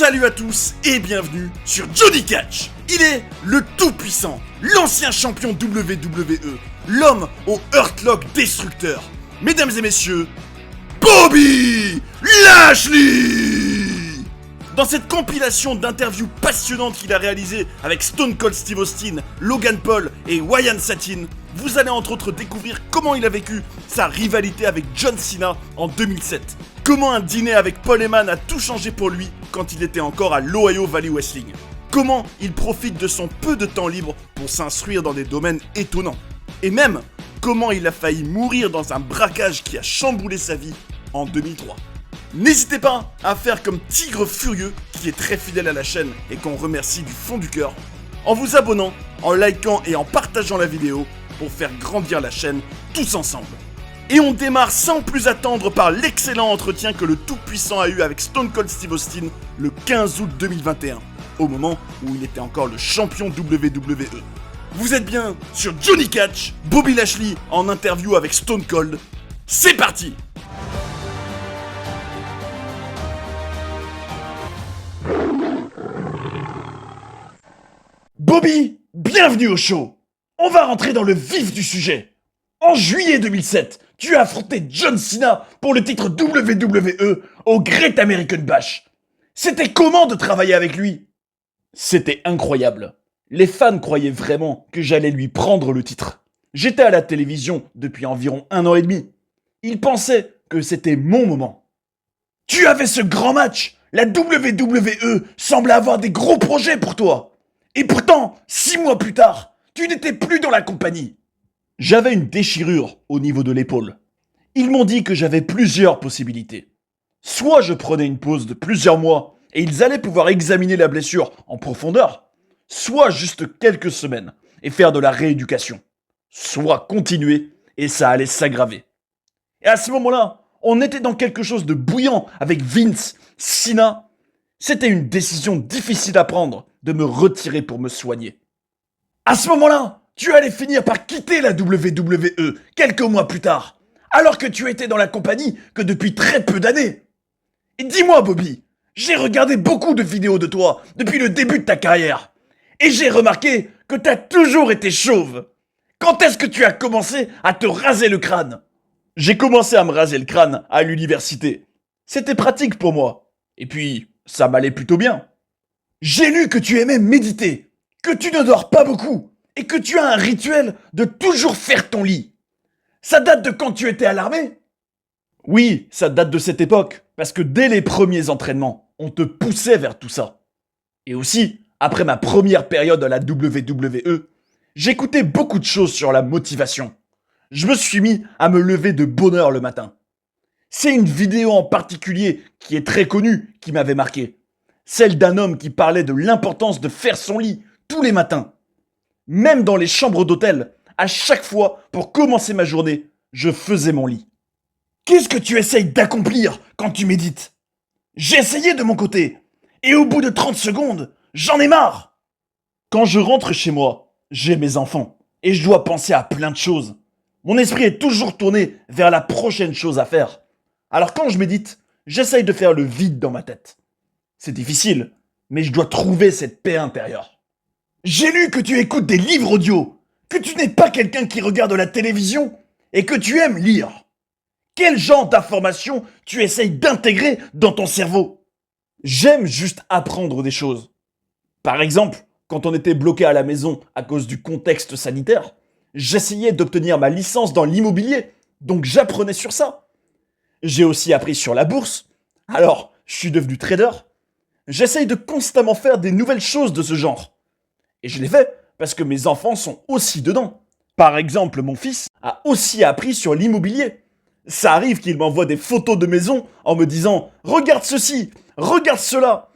Salut à tous et bienvenue sur Johnny Catch. Il est le tout-puissant, l'ancien champion WWE, l'homme au Hurt Lock destructeur. Mesdames et messieurs, Bobby Lashley. Dans cette compilation d'interviews passionnantes qu'il a réalisées avec Stone Cold Steve Austin, Logan Paul et Ryan Satin, vous allez entre autres découvrir comment il a vécu sa rivalité avec John Cena en 2007. Comment un dîner avec Paul Heyman a tout changé pour lui quand il était encore à l'Ohio Valley Wrestling. Comment il profite de son peu de temps libre pour s'instruire dans des domaines étonnants. Et même, comment il a failli mourir dans un braquage qui a chamboulé sa vie en 2003. N'hésitez pas à faire comme Tigre Furieux, qui est très fidèle à la chaîne et qu'on remercie du fond du cœur, en vous abonnant, en likant et en partageant la vidéo pour faire grandir la chaîne tous ensemble. Et on démarre sans plus attendre par l'excellent entretien que le tout-puissant a eu avec Stone Cold Steve Austin le 15 août 2021, au moment où il était encore le champion WWE. Vous êtes bien sur Johnny Catch, Bobby Lashley en interview avec Stone Cold. C'est parti! Bobby, bienvenue au show. On va rentrer dans le vif du sujet. En juillet 2007, tu as affronté John Cena pour le titre WWE au Great American Bash. C'était comment de travailler avec lui? C'était incroyable. Les fans croyaient vraiment que j'allais lui prendre le titre. J'étais à la télévision depuis environ 1 an et demi. Ils pensaient que c'était mon moment. Tu avais ce grand match. La WWE semblait avoir des gros projets pour toi. Et pourtant, 6 mois plus tard, tu n'étais plus dans la compagnie. J'avais une déchirure au niveau de l'épaule. Ils m'ont dit que j'avais plusieurs possibilités. Soit je prenais une pause de plusieurs mois et ils allaient pouvoir examiner la blessure en profondeur, soit juste quelques semaines et faire de la rééducation, soit continuer et ça allait s'aggraver. Et à ce moment-là, on était dans quelque chose de bouillant avec Vince, Cena. C'était une décision difficile à prendre de me retirer pour me soigner. À ce moment-là, tu allais finir par quitter la WWE quelques mois plus tard, alors que tu étais dans la compagnie que depuis très peu d'années. Et dis-moi Bobby, j'ai regardé beaucoup de vidéos de toi depuis le début de ta carrière, et j'ai remarqué que t'as toujours été chauve. Quand est-ce que tu as commencé à te raser le crâne? J'ai commencé à me raser le crâne à l'université. C'était pratique pour moi. Et puis, ça m'allait plutôt bien. J'ai lu que tu aimais méditer, que tu ne dors pas beaucoup, et que tu as un rituel de toujours faire ton lit. Ça date de quand tu étais à l'armée? Oui, ça date de cette époque, parce que dès les premiers entraînements, on te poussait vers tout ça. Et aussi, après ma première période à la WWE, j'écoutais beaucoup de choses sur la motivation. Je me suis mis à me lever de bonne heure le matin. C'est une vidéo en particulier qui est très connue qui m'avait marqué. Celle d'un homme qui parlait de l'importance de faire son lit tous les matins. Même dans les chambres d'hôtel, à chaque fois, pour commencer ma journée, je faisais mon lit. Qu'est-ce que tu essayes d'accomplir quand tu médites? J'ai essayé de mon côté, et au bout de 30 secondes, j'en ai marre. Quand je rentre chez moi, j'ai mes enfants, et je dois penser à plein de choses. Mon esprit est toujours tourné vers la prochaine chose à faire. Alors quand je médite, j'essaye de faire le vide dans ma tête. C'est difficile, mais je dois trouver cette paix intérieure. J'ai lu que tu écoutes des livres audio, que tu n'es pas quelqu'un qui regarde la télévision et que tu aimes lire. Quel genre d'informations tu essayes d'intégrer dans ton cerveau? J'aime juste apprendre des choses. Par exemple, quand on était bloqué à la maison à cause du contexte sanitaire, j'essayais d'obtenir ma licence dans l'immobilier, donc j'apprenais sur ça. J'ai aussi appris sur la bourse, alors je suis devenu trader. J'essaye de constamment faire des nouvelles choses de ce genre. Et je l'ai fait parce que mes enfants sont aussi dedans. Par exemple, mon fils a aussi appris sur l'immobilier. Ça arrive qu'il m'envoie des photos de maison en me disant « Regarde ceci, regarde cela ».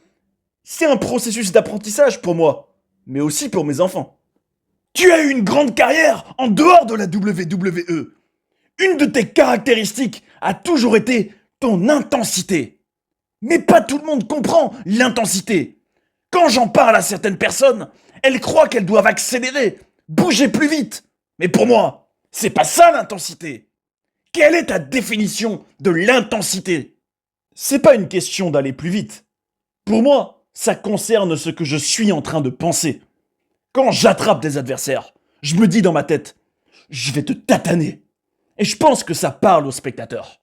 C'est un processus d'apprentissage pour moi, mais aussi pour mes enfants. Tu as eu une grande carrière en dehors de la WWE. Une de tes caractéristiques a toujours été ton intensité. Mais pas tout le monde comprend l'intensité. Quand j'en parle à certaines personnes, elles croient qu'elles doivent accélérer, bouger plus vite. Mais pour moi, c'est pas ça l'intensité. Quelle est ta définition de l'intensité? C'est pas une question d'aller plus vite. Pour moi, Ça concerne ce que je suis en train de penser. Quand j'attrape des adversaires, je me dis dans ma tête, je vais te tataner. Et je pense que ça parle aux spectateurs.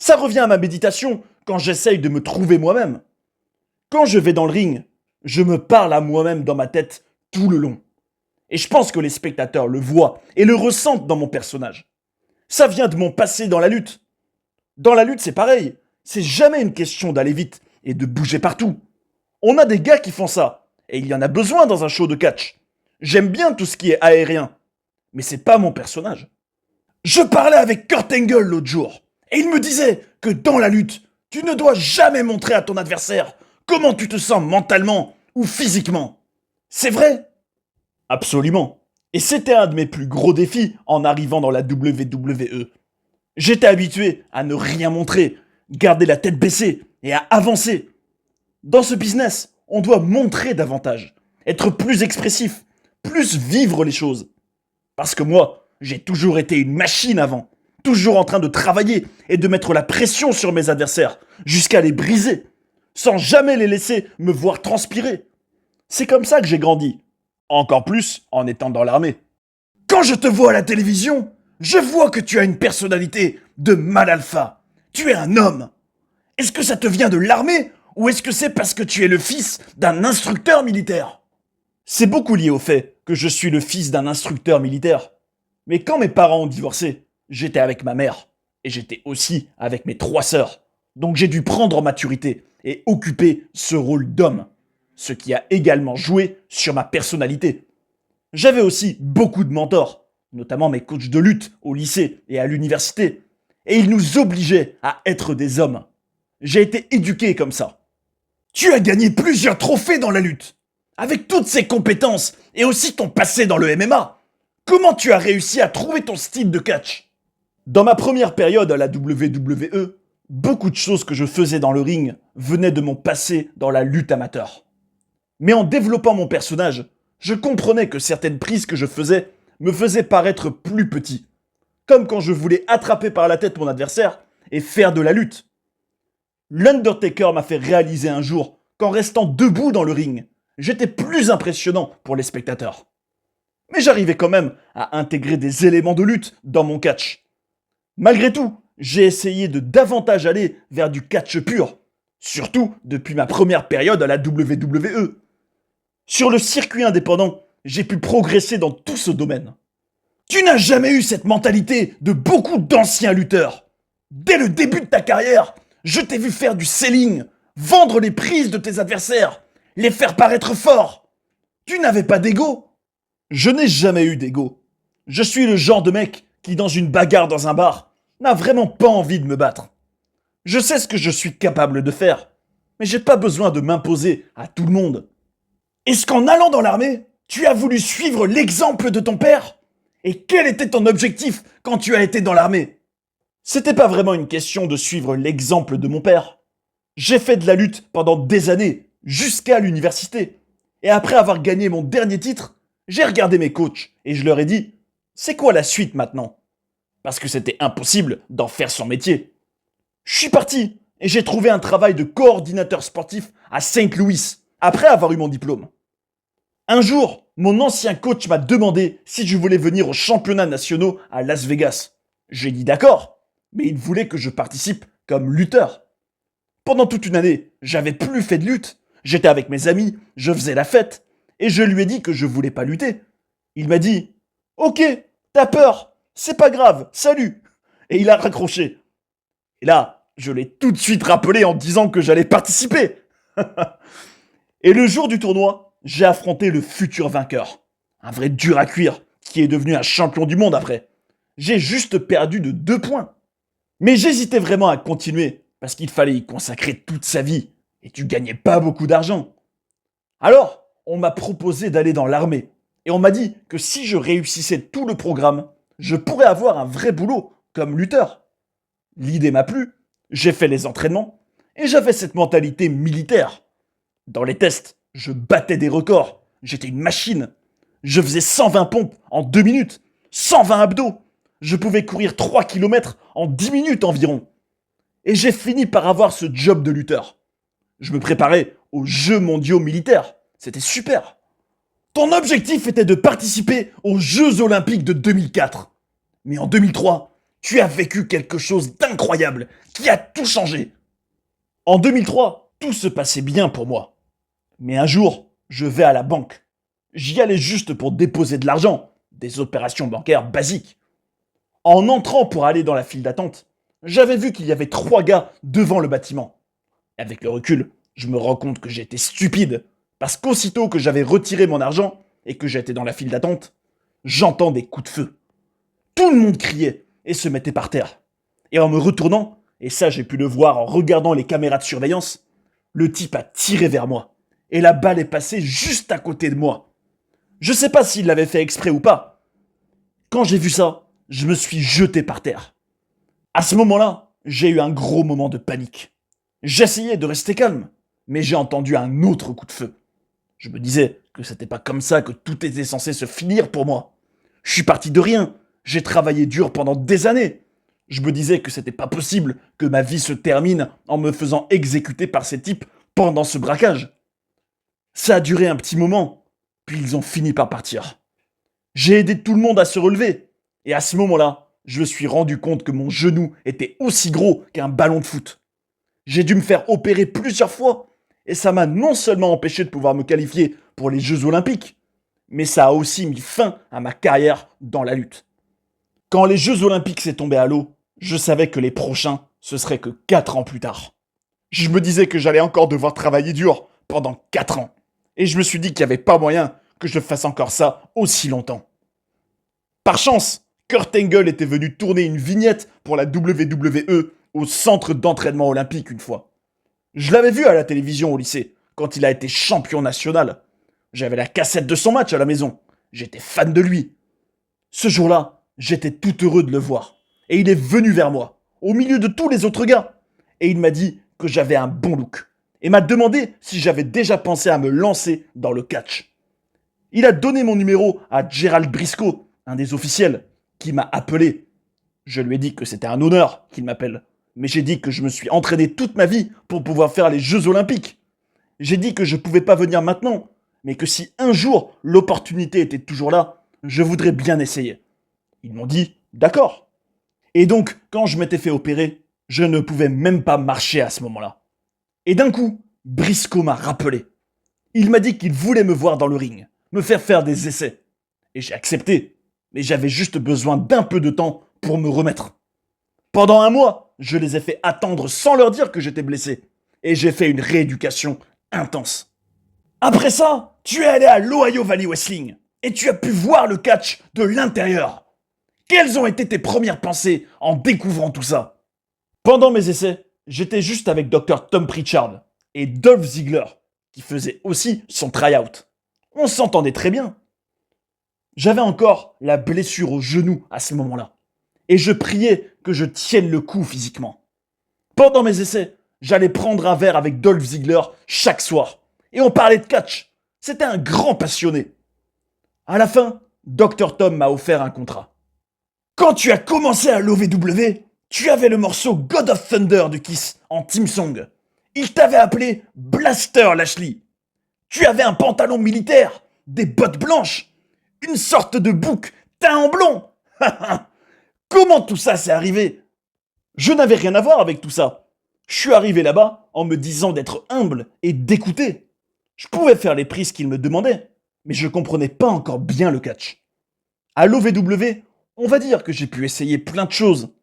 Ça revient à ma méditation quand j'essaye de me trouver moi-même. Quand je vais dans le ring, je me parle à moi-même dans ma tête tout le long. Et je pense que les spectateurs le voient et le ressentent dans mon personnage. Ça vient de mon passé dans la lutte. Dans la lutte, c'est pareil. C'est jamais une question d'aller vite et de bouger partout. On a des gars qui font ça. Et il y en a besoin dans un show de catch. J'aime bien tout ce qui est aérien. Mais c'est pas mon personnage. Je parlais avec Kurt Angle l'autre jour. Et il me disait que dans la lutte, tu ne dois jamais montrer à ton adversaire comment tu te sens mentalement ou physiquement. C'est vrai? Absolument. Et c'était un de mes plus gros défis en arrivant dans la WWE. J'étais habitué à ne rien montrer, garder la tête baissée et à avancer. Dans ce business, on doit montrer davantage, être plus expressif, plus vivre les choses. Parce que moi, j'ai toujours été une machine avant, toujours en train de travailler et de mettre la pression sur mes adversaires, jusqu'à les briser, sans jamais les laisser me voir transpirer. C'est comme ça que j'ai grandi. Encore plus en étant dans l'armée. Quand je te vois à la télévision, je vois que tu as une personnalité de mal alpha. Tu es un homme. Est-ce que ça te vient de l'armée ou est-ce que c'est parce que tu es le fils d'un instructeur militaire? C'est beaucoup lié au fait que je suis le fils d'un instructeur militaire. Mais quand mes parents ont divorcé, j'étais avec ma mère et j'étais aussi avec mes 3 sœurs. Donc j'ai dû prendre en maturité et occuper ce rôle d'homme. Ce qui a également joué sur ma personnalité. J'avais aussi beaucoup de mentors, notamment mes coachs de lutte au lycée et à l'université, et ils nous obligeaient à être des hommes. J'ai été éduqué comme ça. Tu as gagné plusieurs trophées dans la lutte, avec toutes ces compétences et aussi ton passé dans le MMA. Comment tu as réussi à trouver ton style de catch? Dans ma première période à la WWE, beaucoup de choses que je faisais dans le ring venaient de mon passé dans la lutte amateur. Mais en développant mon personnage, je comprenais que certaines prises que je faisais me faisaient paraître plus petit. Comme quand je voulais attraper par la tête mon adversaire et faire de la lutte. L'Undertaker m'a fait réaliser un jour qu'en restant debout dans le ring, j'étais plus impressionnant pour les spectateurs. Mais j'arrivais quand même à intégrer des éléments de lutte dans mon catch. Malgré tout, j'ai essayé de davantage aller vers du catch pur, surtout depuis ma première période à la WWE. Sur le circuit indépendant, j'ai pu progresser dans tout ce domaine. Tu n'as jamais eu cette mentalité de beaucoup d'anciens lutteurs. Dès le début de ta carrière, je t'ai vu faire du selling, vendre les prises de tes adversaires, les faire paraître forts. Tu n'avais pas d'ego? Je n'ai jamais eu d'ego. Je suis le genre de mec qui, dans une bagarre dans un bar, n'a vraiment pas envie de me battre. Je sais ce que je suis capable de faire, mais j'ai pas besoin de m'imposer à tout le monde. Est-ce qu'en allant dans l'armée, tu as voulu suivre l'exemple de ton père? Et quel était ton objectif quand tu as été dans l'armée? C'était pas vraiment une question de suivre l'exemple de mon père. J'ai fait de la lutte pendant des années, jusqu'à l'université. Et après avoir gagné mon dernier titre, j'ai regardé mes coachs et je leur ai dit « C'est quoi la suite maintenant ?» Parce que c'était impossible d'en faire son métier. Je suis parti et j'ai trouvé un travail de coordinateur sportif à Saint Louis, après avoir eu mon diplôme. Un jour, mon ancien coach m'a demandé si je voulais venir aux championnats nationaux à Las Vegas. J'ai dit d'accord, mais il voulait que je participe comme lutteur. Pendant toute une année, j'avais plus fait de lutte. J'étais avec mes amis, je faisais la fête, et je lui ai dit que je voulais pas lutter. Il m'a dit « Ok, t'as peur, c'est pas grave, salut !» Et il a raccroché. Et là, je l'ai tout de suite rappelé en disant que j'allais participer. Et le jour du tournoi, j'ai affronté le futur vainqueur. Un vrai dur à cuire, qui est devenu un champion du monde après. J'ai juste perdu de 2 points. Mais j'hésitais vraiment à continuer, parce qu'il fallait y consacrer toute sa vie, et tu gagnais pas beaucoup d'argent. Alors, on m'a proposé d'aller dans l'armée, et on m'a dit que si je réussissais tout le programme, je pourrais avoir un vrai boulot, comme lutteur. L'idée m'a plu, j'ai fait les entraînements, et j'avais cette mentalité militaire. Dans les tests, je battais des records. J'étais une machine. Je faisais 120 pompes en 2 minutes. 120 abdos. Je pouvais courir 3 km en 10 minutes environ. Et j'ai fini par avoir ce job de lutteur. Je me préparais aux Jeux mondiaux militaires. C'était super. Ton objectif était de participer aux Jeux olympiques de 2004. Mais en 2003, tu as vécu quelque chose d'incroyable qui a tout changé. En 2003, tout se passait bien pour moi. Mais un jour, je vais à la banque. J'y allais juste pour déposer de l'argent, des opérations bancaires basiques. En entrant pour aller dans la file d'attente, j'avais vu qu'il y avait 3 gars devant le bâtiment. Avec le recul, je me rends compte que j'étais stupide, parce qu'aussitôt que j'avais retiré mon argent et que j'étais dans la file d'attente, j'entends des coups de feu. Tout le monde criait et se mettait par terre. Et en me retournant, et ça j'ai pu le voir en regardant les caméras de surveillance, le type a tiré vers moi. Et la balle est passée juste à côté de moi. Je sais pas s'il l'avait fait exprès ou pas. Quand j'ai vu ça, je me suis jeté par terre. À ce moment-là, j'ai eu un gros moment de panique. J'essayais de rester calme, mais j'ai entendu un autre coup de feu. Je me disais que c'était pas comme ça que tout était censé se finir pour moi. Je suis parti de rien. J'ai travaillé dur pendant des années. Je me disais que c'était pas possible que ma vie se termine en me faisant exécuter par ces types pendant ce braquage. Ça a duré un petit moment, puis ils ont fini par partir. J'ai aidé tout le monde à se relever, et à ce moment-là, je me suis rendu compte que mon genou était aussi gros qu'un ballon de foot. J'ai dû me faire opérer plusieurs fois, et ça m'a non seulement empêché de pouvoir me qualifier pour les Jeux Olympiques, mais ça a aussi mis fin à ma carrière dans la lutte. Quand les Jeux Olympiques s'est tombé à l'eau, je savais que les prochains, ce serait que 4 ans plus tard. Je me disais que j'allais encore devoir travailler dur pendant 4 ans. Et je me suis dit qu'il n'y avait pas moyen que je fasse encore ça aussi longtemps. Par chance, Kurt Angle était venu tourner une vignette pour la WWE au centre d'entraînement olympique une fois. Je l'avais vu à la télévision au lycée, quand il a été champion national. J'avais la cassette de son match à la maison. J'étais fan de lui. Ce jour-là, j'étais tout heureux de le voir. Et il est venu vers moi, au milieu de tous les autres gars. Et il m'a dit que j'avais un bon look. Et m'a demandé si j'avais déjà pensé à me lancer dans le catch. Il a donné mon numéro à Gerald Briscoe, un des officiels, qui m'a appelé. Je lui ai dit que c'était un honneur qu'il m'appelle. Mais j'ai dit que je me suis entraîné toute ma vie pour pouvoir faire les Jeux Olympiques. J'ai dit que je pouvais pas venir maintenant, mais que si un jour l'opportunité était toujours là, je voudrais bien essayer. Ils m'ont dit « d'accord ». Et donc, quand je m'étais fait opérer, je ne pouvais même pas marcher à ce moment-là. Et d'un coup, Briscoe m'a rappelé. Il m'a dit qu'il voulait me voir dans le ring, me faire des essais. Et j'ai accepté, mais j'avais juste besoin d'un peu de temps pour me remettre. Pendant un mois, je les ai fait attendre sans leur dire que j'étais blessé. Et j'ai fait une rééducation intense. Après ça, tu es allé à l'Ohio Valley Wrestling et tu as pu voir le catch de l'intérieur. Quelles ont été tes premières pensées en découvrant tout ça? Pendant mes essais, j'étais juste avec Dr. Tom Pritchard et Dolph Ziggler, qui faisait aussi son try-out. On s'entendait très bien. J'avais encore la blessure au genou à ce moment-là. Et je priais que je tienne le coup physiquement. Pendant mes essais, j'allais prendre un verre avec Dolph Ziggler chaque soir. Et on parlait de catch. C'était un grand passionné. À la fin, Dr. Tom m'a offert un contrat. Quand tu as commencé à l'OVW, tu avais le morceau God of Thunder de Kiss en team song. Il t'avait appelé Blaster Lashley. Tu avais un pantalon militaire, des bottes blanches, une sorte de bouc teint en blond. Comment tout ça s'est arrivé? Je n'avais rien à voir avec tout ça. Je suis arrivé là-bas en me disant d'être humble et d'écouter. Je pouvais faire les prises qu'il me demandait, mais je comprenais pas encore bien le catch. À l'OVW, on va dire que j'ai pu essayer plein de choses.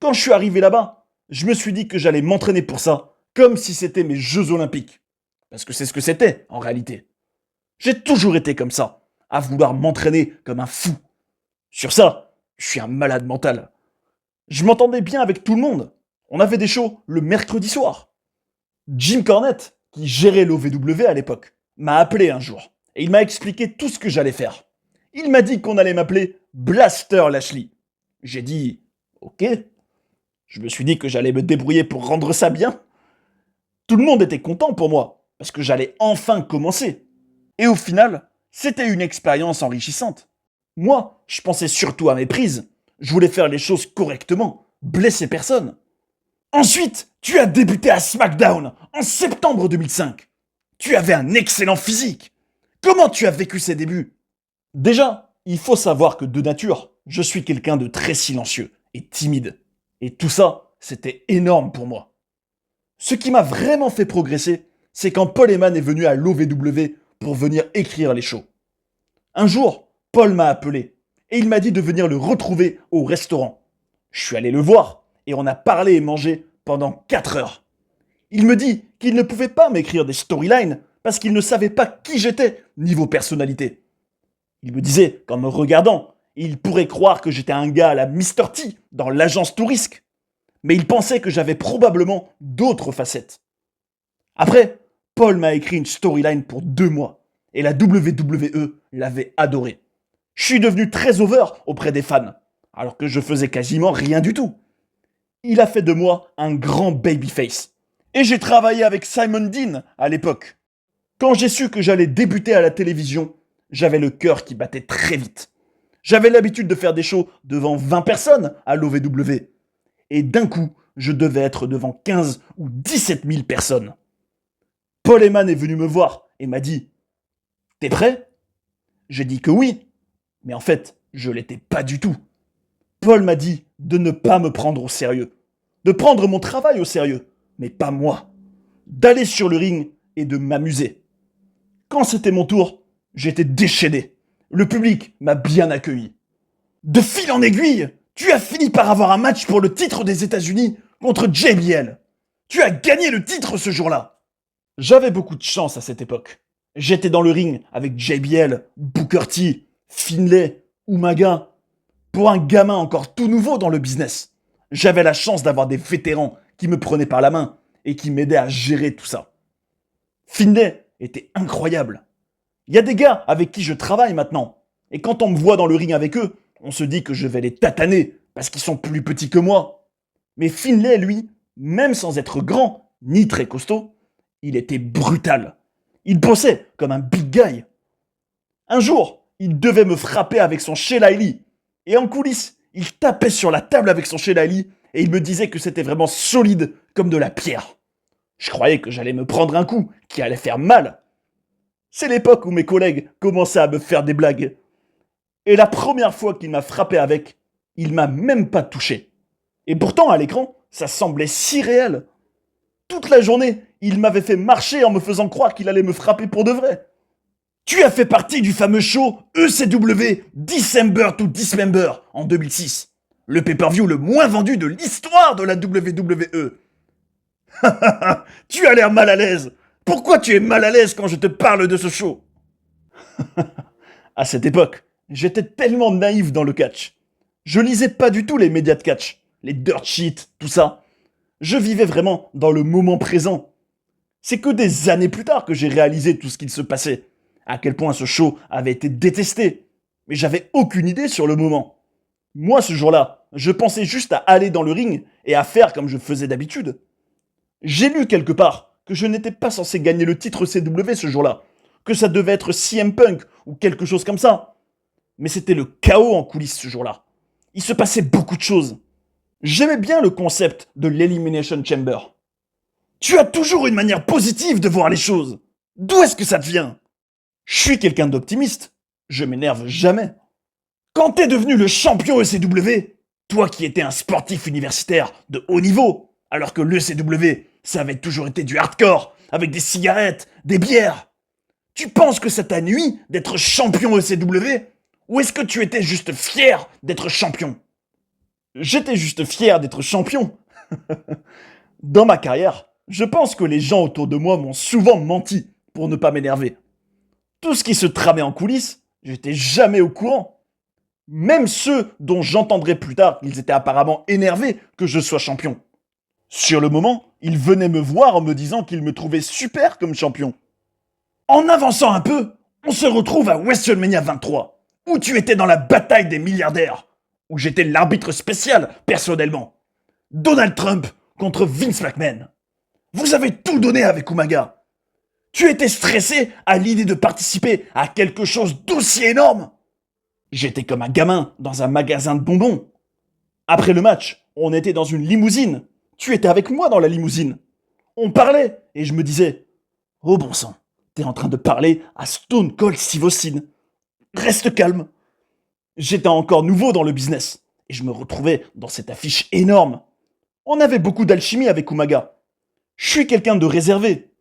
Quand je suis arrivé là-bas, je me suis dit que j'allais m'entraîner pour ça, comme si c'était mes Jeux Olympiques. Parce que c'est ce que c'était, en réalité. J'ai toujours été comme ça, à vouloir m'entraîner comme un fou. Sur ça, je suis un malade mental. Je m'entendais bien avec tout le monde. On avait des shows le mercredi soir. Jim Cornette, qui gérait l'OVW à l'époque, m'a appelé un jour. Et il m'a expliqué tout ce que j'allais faire. Il m'a dit qu'on allait m'appeler Blaster Lashley. J'ai dit « Ok ». Je me suis dit que j'allais me débrouiller pour rendre ça bien. Tout le monde était content pour moi, parce que j'allais enfin commencer. Et au final, c'était une expérience enrichissante. Moi, je pensais surtout à mes prises. Je voulais faire les choses correctement, blesser personne. Ensuite, tu as débuté à SmackDown en septembre 2005. Tu avais un excellent physique. Comment tu as vécu ces débuts? Déjà, il faut savoir que de nature, je suis quelqu'un de très silencieux et timide. Et tout ça, c'était énorme pour moi. Ce qui m'a vraiment fait progresser, c'est quand Paul Heyman est venu à l'OVW pour venir écrire les shows. Un jour, Paul m'a appelé et il m'a dit de venir le retrouver au restaurant. Je suis allé le voir et on a parlé et mangé pendant 4 heures. Il me dit qu'il ne pouvait pas m'écrire des storylines parce qu'il ne savait pas qui j'étais niveau personnalité. Il me disait qu'en me regardant, il pourrait croire que j'étais un gars à la Mr. T dans l'agence Tourisque. Mais il pensait que j'avais probablement d'autres facettes. Après, Paul m'a écrit une storyline pour 2 mois et la WWE l'avait adoré. Je suis devenu très over auprès des fans, alors que je faisais quasiment rien du tout. Il a fait de moi un grand babyface. Et j'ai travaillé avec Simon Dean à l'époque. Quand j'ai su que j'allais débuter à la télévision, j'avais le cœur qui battait très vite. J'avais l'habitude de faire des shows devant 20 personnes à l'OVW. Et d'un coup, je devais être devant 15 ou 17 000 personnes. Paul Heyman est venu me voir et m'a dit « T'es prêt ?» J'ai dit que oui, mais en fait, je l'étais pas du tout. Paul m'a dit de ne pas me prendre au sérieux, de prendre mon travail au sérieux, mais pas moi, d'aller sur le ring et de m'amuser. Quand c'était mon tour, j'étais déchaîné. Le public m'a bien accueilli. De fil en aiguille, tu as fini par avoir un match pour le titre des États-Unis contre JBL. Tu as gagné le titre ce jour-là. J'avais beaucoup de chance à cette époque. J'étais dans le ring avec JBL, Booker T, Finlay, Umaga. Pour un gamin encore tout nouveau dans le business, j'avais la chance d'avoir des vétérans qui me prenaient par la main et qui m'aidaient à gérer tout ça. Finlay était incroyable. Il y a des gars avec qui je travaille maintenant. Et quand on me voit dans le ring avec eux, on se dit que je vais les tataner parce qu'ils sont plus petits que moi. Mais Finlay, lui, même sans être grand ni très costaud, il était brutal. Il bossait comme un big guy. Un jour, il devait me frapper avec son shillelagh. Et en coulisses, il tapait sur la table avec son shillelagh et il me disait que c'était vraiment solide comme de la pierre. Je croyais que j'allais me prendre un coup qui allait faire mal. C'est l'époque où mes collègues commençaient à me faire des blagues. Et la première fois qu'il m'a frappé avec, il m'a même pas touché. Et pourtant, à l'écran, ça semblait si réel. Toute la journée, il m'avait fait marcher en me faisant croire qu'il allait me frapper pour de vrai. Tu as fait partie du fameux show ECW December to Dismember en 2006. Le pay-per-view le moins vendu de l'histoire de la WWE. Tu as l'air mal à l'aise. Pourquoi tu es mal à l'aise quand je te parle de ce show? À cette époque, j'étais tellement naïf dans le catch. Je lisais pas du tout les médias de catch, les dirt sheets, tout ça. Je vivais vraiment dans le moment présent. C'est que des années plus tard que j'ai réalisé tout ce qu'il se passait, à quel point ce show avait été détesté. Mais j'avais aucune idée sur le moment. Moi, ce jour-là, je pensais juste à aller dans le ring et à faire comme je faisais d'habitude. J'ai lu quelque part que je n'étais pas censé gagner le titre CW ce jour-là, que ça devait être CM Punk ou quelque chose comme ça. Mais c'était le chaos en coulisses ce jour-là. Il se passait beaucoup de choses. J'aimais bien le concept de l'Elimination Chamber. Tu as toujours une manière positive de voir les choses. D'où est-ce que ça te vient? Je suis quelqu'un d'optimiste. Je m'énerve jamais. Quand t'es devenu le champion ECW, toi qui étais un sportif universitaire de haut niveau, alors que l'ECW, ça avait toujours été du hardcore, avec des cigarettes, des bières, tu penses que ça t'a nui d'être champion ECW? Ou est-ce que tu étais juste fier d'être champion? J'étais juste fier d'être champion. Dans ma carrière, je pense que les gens autour de moi m'ont souvent menti pour ne pas m'énerver. Tout ce qui se tramait en coulisses, j'étais jamais au courant. Même ceux dont j'entendrai plus tard qu'ils étaient apparemment énervés que je sois champion. Sur le moment, ils venaient me voir en me disant qu'ils me trouvaient super comme champion. En avançant un peu, on se retrouve à WrestleMania 23, où tu étais dans la bataille des milliardaires, où j'étais l'arbitre spécial personnellement. Donald Trump contre Vince McMahon. Vous avez tout donné avec Umaga. Tu étais stressé à l'idée de participer à quelque chose d'aussi énorme. J'étais comme un gamin dans un magasin de bonbons. Après le match, on était dans une limousine Tu étais avec moi dans la limousine. On parlait et je me disais, oh bon sang, t'es en train de parler à Stone Cold Steve Austin. Reste calme. J'étais encore nouveau dans le business et je me retrouvais dans cette affiche énorme. On avait beaucoup d'alchimie avec Umaga. Je suis quelqu'un de réservé.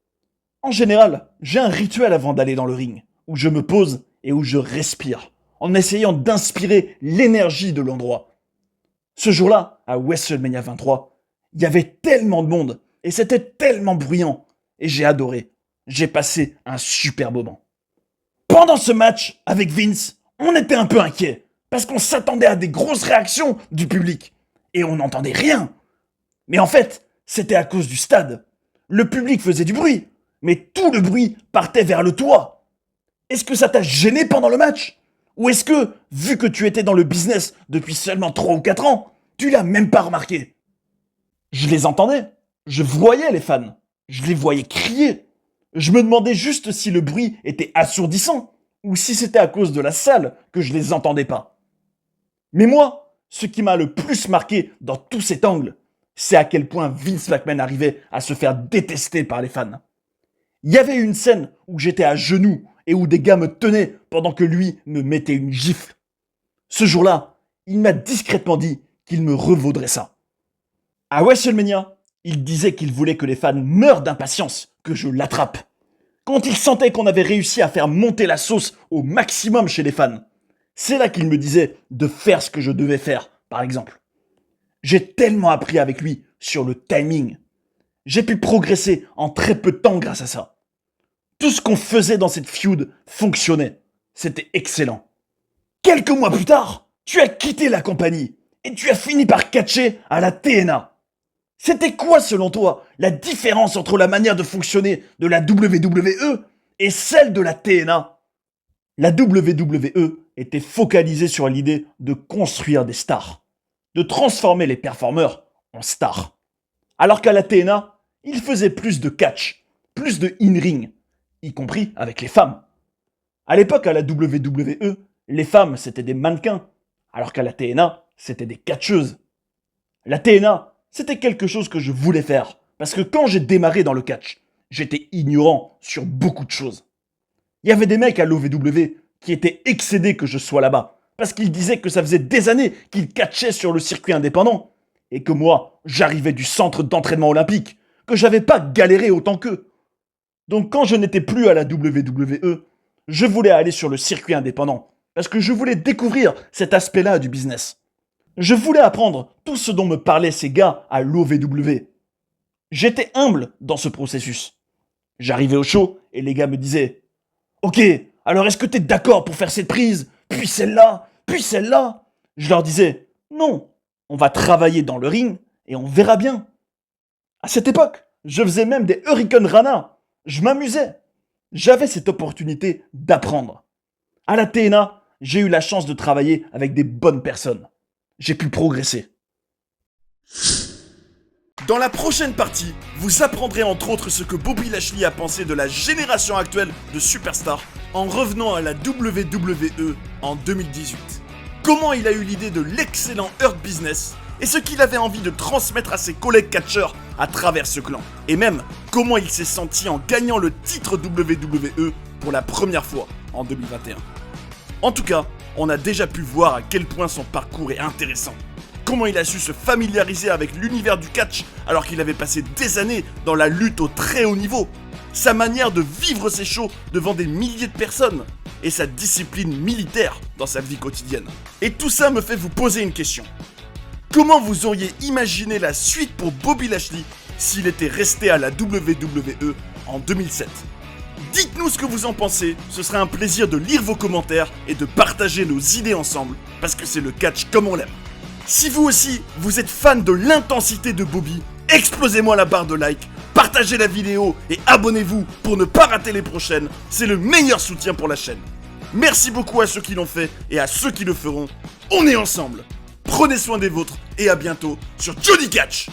En général, j'ai un rituel avant d'aller dans le ring, où je me pose et où je respire, en essayant d'inspirer l'énergie de l'endroit. Ce jour-là, à WrestleMania 23, il y avait tellement de monde et c'était tellement bruyant et j'ai adoré. J'ai passé un super moment. Pendant ce match, avec Vince, on était un peu inquiet parce qu'on s'attendait à des grosses réactions du public et on n'entendait rien. Mais en fait, c'était à cause du stade. Le public faisait du bruit, mais tout le bruit partait vers le toit. Est-ce que ça t'a gêné pendant le match ? Ou est-ce que, vu que tu étais dans le business depuis seulement 3 ou 4 ans, tu l'as même pas remarqué ? Je les entendais, je voyais les fans, je les voyais crier. Je me demandais juste si le bruit était assourdissant, ou si c'était à cause de la salle que je les entendais pas. Mais moi, ce qui m'a le plus marqué dans tout cet angle, c'est à quel point Vince McMahon arrivait à se faire détester par les fans. Il y avait une scène où j'étais à genoux et où des gars me tenaient pendant que lui me mettait une gifle. Ce jour-là, il m'a discrètement dit qu'il me revaudrait ça. À WrestleMania, il disait qu'il voulait que les fans meurent d'impatience, que je l'attrape. Quand il sentait qu'on avait réussi à faire monter la sauce au maximum chez les fans, c'est là qu'il me disait de faire ce que je devais faire, par exemple. J'ai tellement appris avec lui sur le timing. J'ai pu progresser en très peu de temps grâce à ça. Tout ce qu'on faisait dans cette feud fonctionnait. C'était excellent. Quelques mois plus tard, tu as quitté la compagnie et tu as fini par catcher à la TNA. C'était quoi, selon toi, la différence entre la manière de fonctionner de la WWE et celle de la TNA ? La WWE était focalisée sur l'idée de construire des stars, de transformer les performeurs en stars. Alors qu'à la TNA, ils faisaient plus de catch, plus de in-ring, y compris avec les femmes. À l'époque, à la WWE, les femmes, c'était des mannequins, alors qu'à la TNA, c'était des catcheuses. La TNA, c'était quelque chose que je voulais faire, parce que quand j'ai démarré dans le catch, j'étais ignorant sur beaucoup de choses. Il y avait des mecs à l'OVW qui étaient excédés que je sois là-bas, parce qu'ils disaient que ça faisait des années qu'ils catchaient sur le circuit indépendant, et que moi, j'arrivais du centre d'entraînement olympique, que j'avais pas galéré autant qu'eux. Donc quand je n'étais plus à la WWE, je voulais aller sur le circuit indépendant, parce que je voulais découvrir cet aspect-là du business. Je voulais apprendre tout ce dont me parlaient ces gars à l'OVW. J'étais humble dans ce processus. J'arrivais au show et les gars me disaient « Ok, alors est-ce que t'es d'accord pour faire cette prise, puis celle-là, puis celle-là » Je leur disais « Non, on va travailler dans le ring et on verra bien. » À cette époque, je faisais même des Hurricane Rana. Je m'amusais. J'avais cette opportunité d'apprendre. À la TNA, j'ai eu la chance de travailler avec des bonnes personnes. J'ai pu progresser. Dans la prochaine partie, vous apprendrez entre autres ce que Bobby Lashley a pensé de la génération actuelle de superstars en revenant à la WWE en 2018. Comment il a eu l'idée de l'excellent Hurt Business et ce qu'il avait envie de transmettre à ses collègues catcheurs à travers ce clan. Et même comment il s'est senti en gagnant le titre WWE pour la première fois en 2021. En tout cas, on a déjà pu voir à quel point son parcours est intéressant. Comment il a su se familiariser avec l'univers du catch alors qu'il avait passé des années dans la lutte au très haut niveau. Sa manière de vivre ses shows devant des milliers de personnes. Et sa discipline militaire dans sa vie quotidienne. Et tout ça me fait vous poser une question. Comment vous auriez imaginé la suite pour Bobby Lashley s'il était resté à la WWE en 2007 ? Dites-nous ce que vous en pensez, ce sera un plaisir de lire vos commentaires et de partager nos idées ensemble, parce que c'est le catch comme on l'aime. Si vous aussi, vous êtes fan de l'intensité de Bobby, explosez-moi la barre de like, partagez la vidéo et abonnez-vous pour ne pas rater les prochaines, c'est le meilleur soutien pour la chaîne. Merci beaucoup à ceux qui l'ont fait et à ceux qui le feront, on est ensemble. Prenez soin des vôtres et à bientôt sur Johnny Catch.